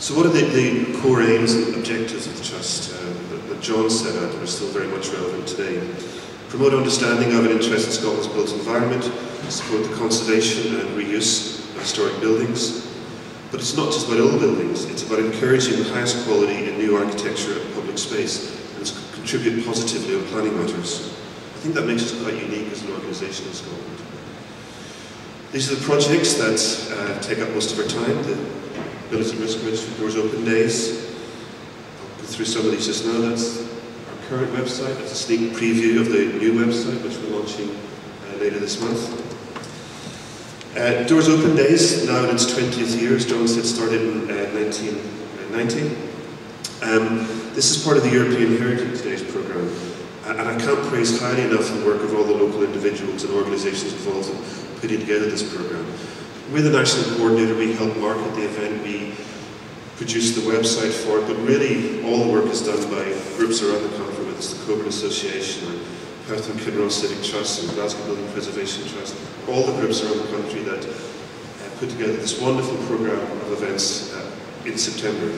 So what are the core aims and objectives of the Trust that John set out and are still very much relevant today? Promote understanding of and interest in Scotland's built environment, support the conservation and reuse of historic buildings. But it's not just about old buildings, it's about encouraging the highest quality in new architecture and public space, and to contribute positively on planning matters. I think that makes us quite unique as an organisation in Scotland. These are the projects that take up most of our time. The Buildings at Risk Registry Doors Open Days. I'll go through some of these just now. That's our current website. That's a sneak preview of the new website, which we're launching later this month. Doors Open Days, now in its 20th year, as John said, started in 1990. This is part of the European Heritage Days programme, and I can't praise highly enough the work of all the local individuals and organisations involved in putting together this programme. We're the national coordinator, we help market the event, we produce the website for it, but really all the work is done by groups around the country, whether it's the Coburn Association, or Perth and Coburn Civic Trust, and Glasgow Building Preservation Trust, all the groups around the country that put together this wonderful programme of events in September.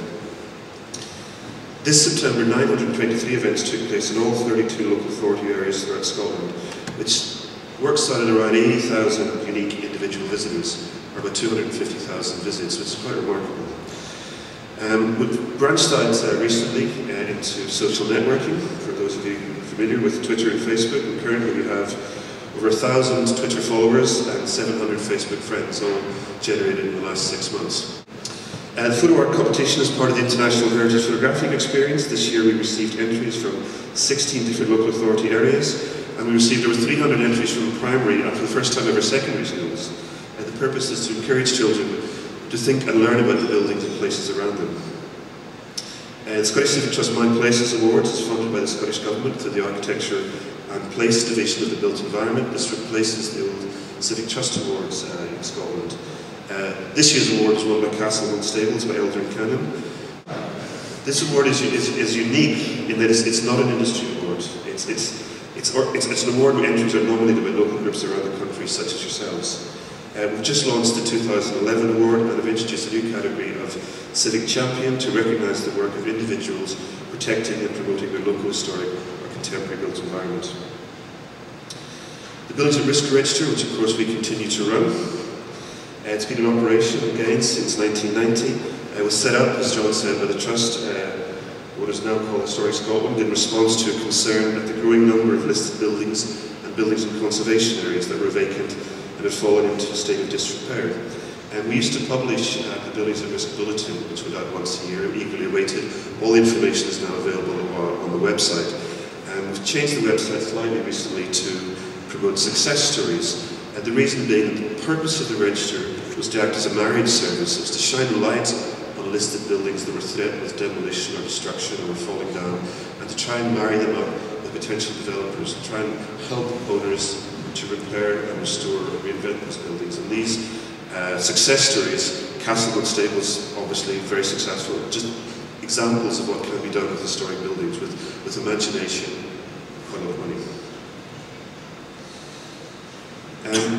This September, 923 events took place in all 32 local authority areas throughout Scotland, which works out at around 80,000 unique individual visitors, or about 250,000 visits, which is quite remarkable. We've branched out recently into social networking, for those of you familiar with Twitter and Facebook, and currently we have over 1,000 Twitter followers and 700 Facebook friends, all generated in the last 6 months. The photo art competition is part of the International Heritage Photographic Experience. This year we received entries from 16 different local authority areas, and we received over 300 entries from primary and for the first time ever secondary schools. The purpose is to encourage children to think and learn about the buildings and places around them. The Scottish Civic Trust Mine Places Awards is funded by the Scottish Government through the Architecture and Place Division of the Built Environment. This replaces the old Civic Trust Awards in Scotland. This year's award is won by Castleman Stables by Elder and Cannon. This award is unique in that it's not an industry award. It's an award where entries are nominated by local groups around the country, such as yourselves. We've just launched the 2011 award and have introduced a new category of Civic Champion to recognise the work of individuals protecting and promoting their local, historic or contemporary built environment. The Buildings at Risk Register, which of course we continue to run, it's been in operation again since 1990. It was set up, as John said, by the Trust, what is now called Historic Scotland, in response to a concern at the growing number of listed buildings and buildings in conservation areas that were vacant and had fallen into a state of disrepair. And we used to publish the Buildings at Risk Bulletin, which went out once a year, eagerly awaited. All the information is now available on the website. And we've changed the website slightly recently to promote success stories. And the reason being that the purpose of the register was to act as a marriage service, was to shine a light on listed buildings that were threatened with demolition or destruction or were falling down, and to try and marry them up with potential developers, and try and help owners to repair and restore and reinvent those buildings. And these success stories, Castleman Stables, obviously very successful, just examples of what can be done with historic buildings with imagination and quite a lot of money.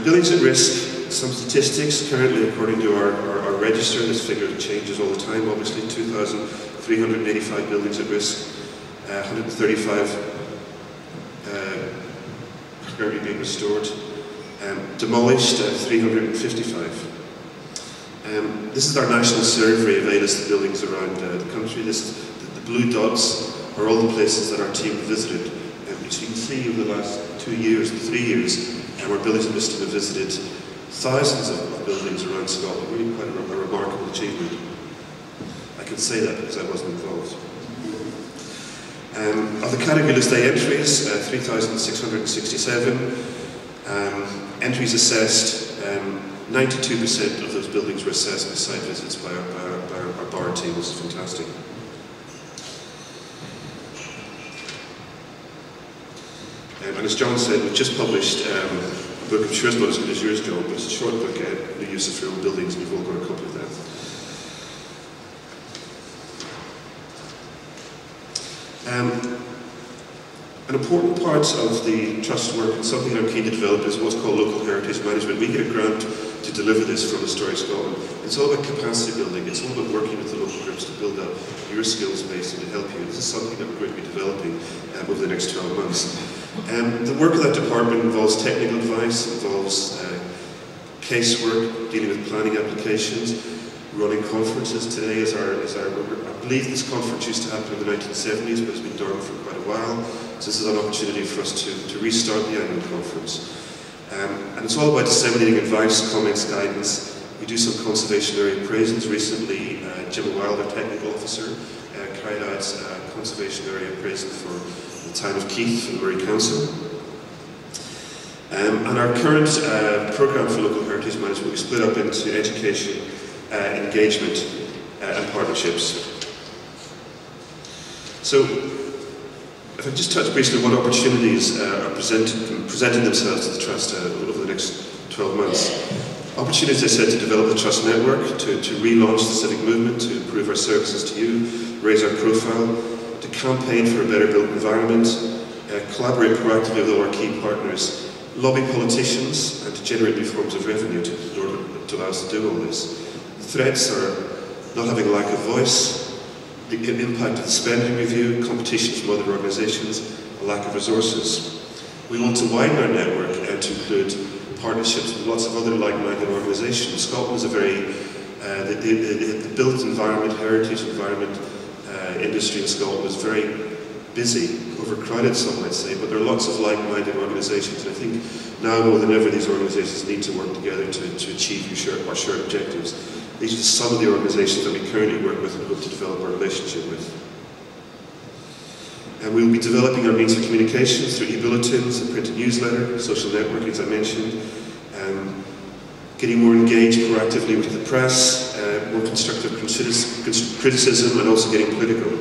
Buildings at Risk, some statistics. Currently, according to our register, this figure changes all the time, obviously. 2,385 buildings at risk, 135 currently being restored, demolished 355. This is our national survey of A-listed buildings around the country. The blue dots are all the places that our team visited, which you can see over the last 2 years, 3 years, our Buildings at Risk team have visited thousands of buildings around Scotland. Really quite a remarkable achievement. I can say that because I wasn't involved. Of the category list A entries, 3,667. Entries assessed, 92% of those buildings were assessed by site visits by our bar team, which is fantastic. And as John said, we've just published a book, I'm sure it's not as good as yours, John, but it's a short book, New Use of Your Own Buildings, and you've all got a copy of that. An important part of the Trust work, and something that I'm keen to develop, is what's called local heritage management. We get a grant to deliver this from Historic Scotland. It's all about capacity building, it's all about working with the local groups to build up your skills base and to help you. This is something that we're going to be developing over the next 12 months. The work of that department involves technical advice, involves casework, dealing with planning applications, running conferences. Today is our I believe this conference used to happen in the 1970s, but it's been dormant for quite a while. So this is an opportunity for us to restart the annual conference. And it's all about disseminating advice, comments, guidance. We do some conservation area appraisals. Recently, Jim Wilde, our technical officer, carried out a conservation area appraisal for the town of Keith for the Murray Council. And our current programme for local heritage management, we split up into education, engagement and partnerships. So, if I just touch briefly on what opportunities are presenting themselves to the Trust over the next 12 months. Opportunities, I said, to develop the Trust network, to relaunch the civic movement, to improve our services to you, raise our profile, to campaign for a better built environment, collaborate proactively with all our key partners, lobby politicians, and to generate new forms of revenue to allow us to do all this. The threats are not having a lack of voice, the impact of the spending review, competition from other organisations, a lack of resources. We want to widen our network and to include partnerships with lots of other like-minded organisations. Scotland is a very, the built environment, heritage environment industry in Scotland is very busy, overcrowded some might say, but there are lots of like-minded organisations, and I think now more than ever these organisations need to work together to achieve our shared objectives. These are just some of the organisations that we currently work with and hope to develop our relationship with. And we will be developing our means of communication through e-bulletins, a printed newsletter, social networking as I mentioned, getting more engaged proactively with the press, more constructive criticism, and also getting political.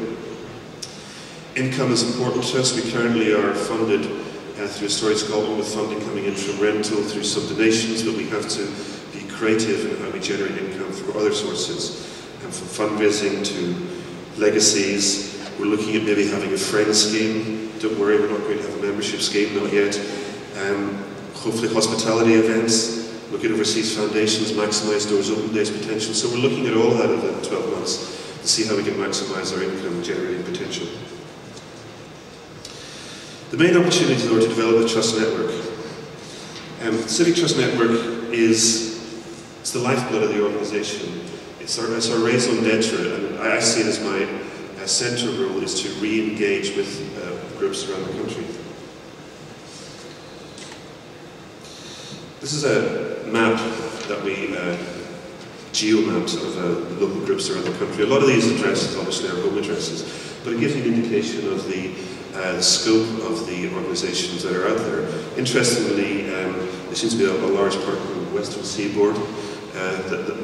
Income is important to us. We currently are funded through Historic Scotland with funding coming in from rental, through some donations, but we have to be creative in how we generate income through other sources, and from fundraising to legacies. We're looking at maybe having a friend scheme. Don't worry, we're not going to have a membership scheme, not yet. Hopefully hospitality events, look at overseas foundations, maximise Doors Open Days potential. So we're looking at all that over the 12 months to see how we can maximise our income generating potential. The main opportunities in order to develop the Trust network. The Civic Trust network it's the lifeblood of the organisation. It's our raison d'etre, and I see it as my central role is to re-engage with groups around the country. This is a map that we geo-mapped of local groups around the country. A lot of these addresses obviously are home addresses, but it gives you an indication of the scope of the organisations that are out there. Interestingly, there seems to be a large part of the Western Seaboard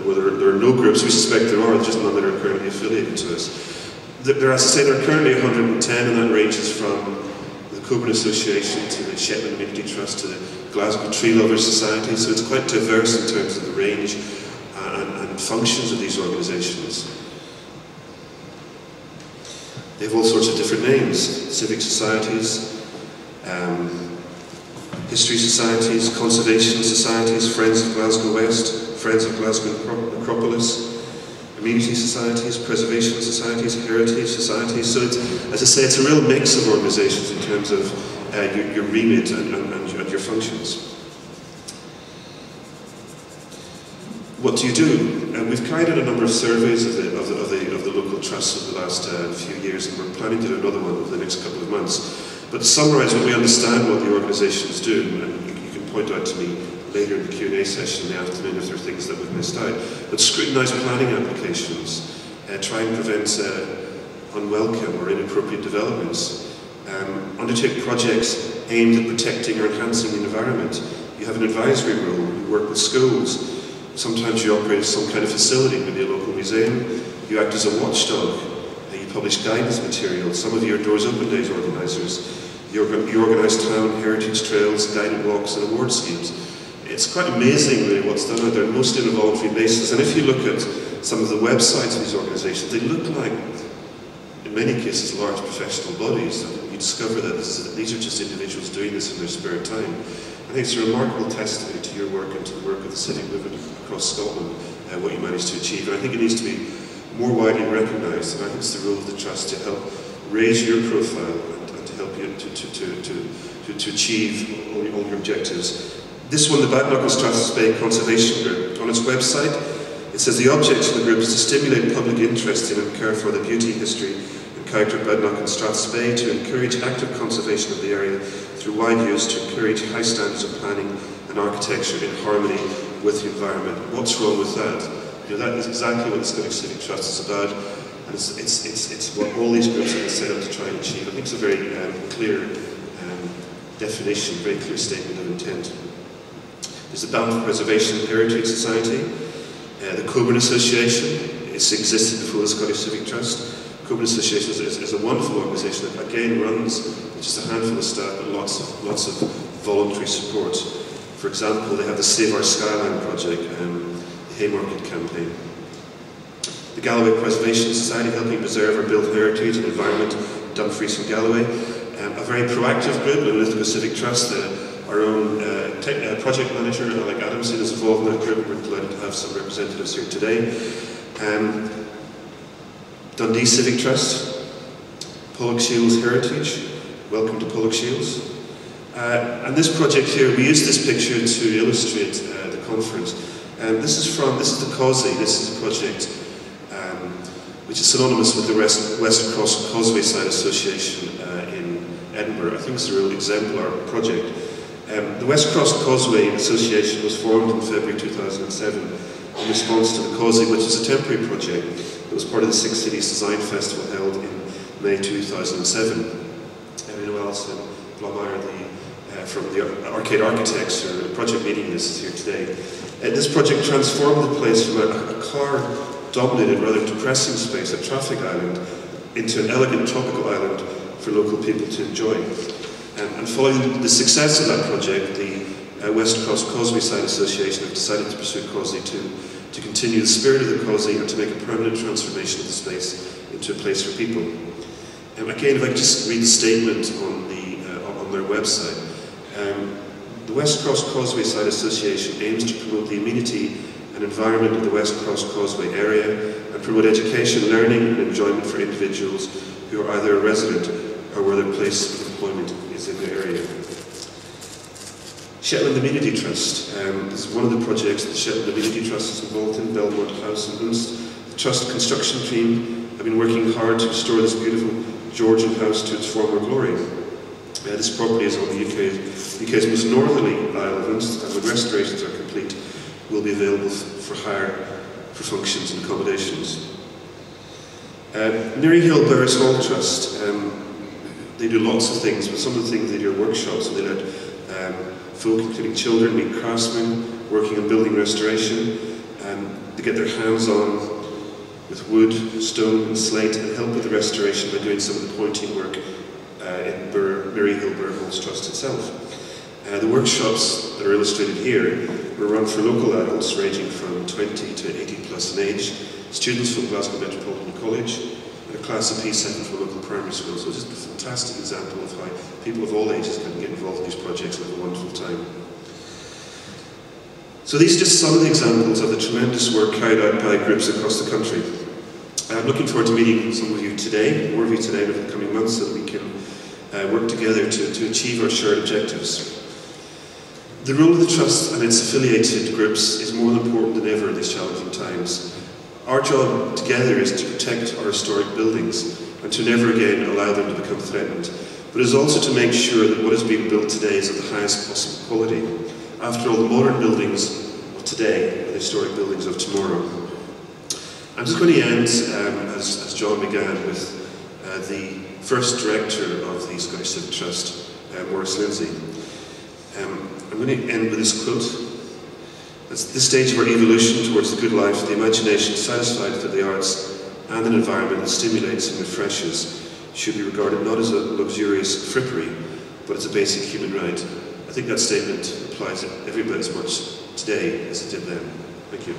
where there are no groups. We suspect there are, just none that are currently affiliated to us. As I say, there are currently 110, and that ranges from the Coburn Association to the Shetland Community Trust to the Glasgow Tree Lovers Society, so it's quite diverse in terms of the range and functions of these organisations. They have all sorts of different names: civic societies, history societies, conservation societies, Friends of Glasgow West, Friends of Glasgow Necropolis, community societies, preservation societies, heritage societies. So it's, as I say, it's a real mix of organisations in terms of your remit and your functions. What do you do? We've carried out a number of surveys of the local trusts over the last few years, and we're planning to do another one over the next couple of months. But to summarise, what we understand what the organisations do, and you can point out to me later in the Q&A session in the afternoon if there are things that we've missed out. But scrutinise planning applications, try and prevent unwelcome or inappropriate developments, undertake projects aimed at protecting or enhancing the environment. You have an advisory role, you work with schools, sometimes you operate some kind of facility, maybe a local museum, you act as a watchdog, you publish guidance material, some of you are Doors Open Days organisers, you organise town heritage trails, guided walks and award schemes. It's quite amazing really what's done out there, mostly on a voluntary basis, and if you look at some of the websites of these organisations, they look like, in many cases, large professional bodies. You discover that these are just individuals doing this in their spare time. I think it's a remarkable testimony to your work and to the work of the civic movement across Scotland, what you managed to achieve. And I think it needs to be more widely recognised, and I think it's the role of the Trust to help raise your profile and to help you to achieve all your objectives. This one, the Badenoch and Strathspey Bay Conservation Group, on its website, it says the object of the group is to stimulate public interest in and care for the beauty, history and character of Badenoch and Strathspey, to encourage active conservation of the area through wide use, to encourage high standards of planning and architecture in harmony with the environment. What's wrong with that? You know, that is exactly what the Scottish Civic Trust is about, and it's what all these groups have been set up to try and achieve. I think it's a very clear definition, very clear statement of intent. There's the Balfour Preservation and Heritage Society, the Coburn Association. It's existed before the Scottish Civic Trust. Coburn Association is a wonderful organisation that again runs just a handful of staff but lots of voluntary support. For example, they have the Save Our Skyline project and the Haymarket campaign. The Galloway Preservation Society, helping preserve our built heritage and environment, Dumfries from Galloway. A very proactive group, the Lithgow Civic Trust, our own project manager, Alec Adamson, is involved in that group. We're delighted to have some representatives here today. Dundee Civic Trust, Pollock Shields Heritage, welcome to Pollock Shields. And this project here, we used this picture to illustrate the conference. This is the COSI, this is a project which is synonymous with the West Cross Causeway Side Association in Edinburgh. I think it's a real exemplar project. The West Cross Causeway Association was formed in February 2007 in response to the COSI, which is a temporary project that was part of the Six Cities Design Festival held in May 2007. Emily Wells and Blommeyer, from the Arcade Architects, or the project leading this, is here today. This project transformed the place from a car-dominated, rather depressing space, a traffic island, into an elegant tropical island for local people to enjoy. And following the success of that project, the West Cross Causeway Side Association have decided to pursue COSI to continue the spirit of the COSI and to make a permanent transformation of the space into a place for people. Again, if I could just read the statement on their website. The West Cross Causeway Side Association aims to promote the amenity and environment of the West Cross Causeway area and promote education, learning and enjoyment for individuals who are either a resident or where their place of employment is in the area. Shetland Amenity Trust. This is one of the projects that Shetland Amenity Trust is involved in, Belmont House and Unst. The Trust construction team have been working hard to restore this beautiful Georgian house to its former glory. This property is on the UK's most northerly Isle of Unst, and when restorations are complete, will be available for hire for functions and accommodations. Newry Hill Burris Hall Trust. They do lots of things, but some of the things they do are workshops, and they let folk, including children, meet craftsmen working on building restoration, and they get their hands on with wood, stone and slate, and help with the restoration by doing some of the pointing work in Newry Hill Burris Hall Trust itself. The workshops that are illustrated here were run for local adults ranging from 20 to 80 plus in age, students from Glasgow Metropolitan College, and a class of P7 from a local primary school. So it's just a fantastic example of how people of all ages can get involved in these projects and have a wonderful time. So these are just some of the examples of the tremendous work carried out by groups across the country. I'm looking forward to meeting some of you today, more of you today over the coming months, so that we can work together to achieve our shared objectives. The role of the Trust and its affiliated groups is more important than ever in these challenging times. Our job together is to protect our historic buildings and to never again allow them to become threatened, but is also to make sure that what is being built today is of the highest possible quality. After all, the modern buildings of today are the historic buildings of tomorrow. I'm just going to end, as John began, with the first director of the Scottish Civic Trust, Maurice Lindsay. I'm going to end with this quote. At this stage of our evolution towards the good life, the imagination satisfied that the arts and an environment that stimulates and refreshes should be regarded not as a luxurious frippery, but as a basic human right. I think that statement applies every bit as much today as it did then. Thank you.